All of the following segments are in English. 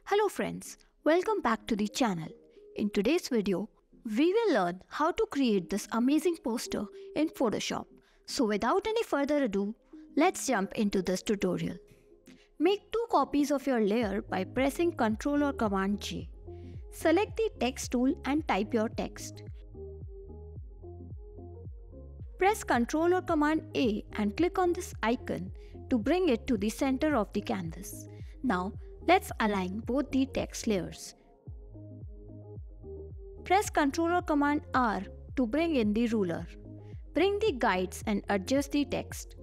Hello friends, welcome back to the channel. In today's video, we will learn how to create this amazing poster in Photoshop. So without any further ado, let's jump into this tutorial. Make two copies of your layer by pressing Ctrl or Command J. Select the text tool and type your text. Press Ctrl or Command A and click on this icon to bring it to the center of the canvas. Now, let's align both the text layers. Press Ctrl or Command R to bring in the ruler. Bring the guides and adjust the text.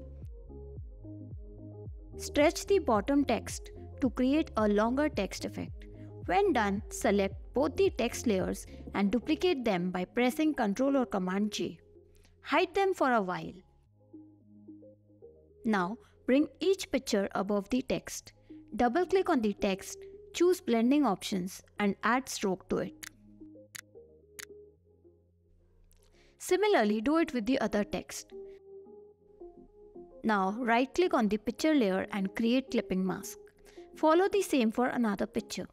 Stretch the bottom text to create a longer text effect. When done, select both the text layers and duplicate them by pressing Ctrl or Command J. Hide them for a while. Now, bring each picture above the text. Double-click on the text, choose blending options and add stroke to it. Similarly, do it with the other text. Now, right-click on the picture layer and create clipping mask. Follow the same for another picture.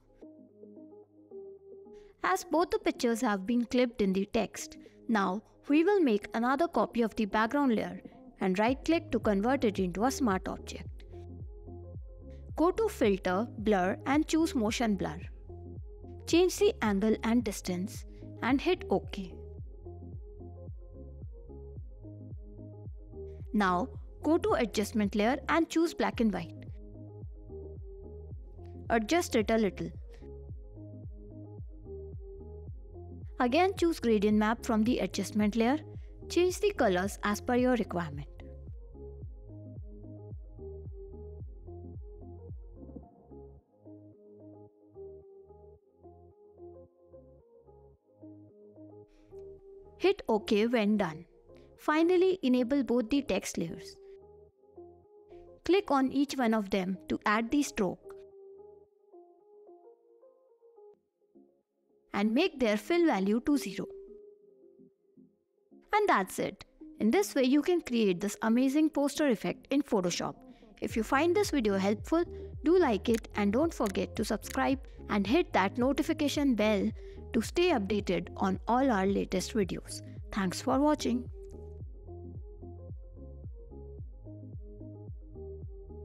As both the pictures have been clipped in the text, now we will make another copy of the background layer and right-click to convert it into a smart object. Go to Filter, Blur and choose Motion Blur. Change the angle and distance and hit OK. Now, go to Adjustment layer and choose Black and White. Adjust it a little. Again, choose Gradient Map from the Adjustment layer. Change the colors as per your requirement. Hit OK when done. Finally, enable both the text layers. Click on each one of them to add the stroke and make their fill value to 0. And that's it. In this way, you can create this amazing poster effect in Photoshop. If you find this video helpful, do like it and don't forget to subscribe and hit that notification bell to stay updated on all our latest videos. Thanks for watching.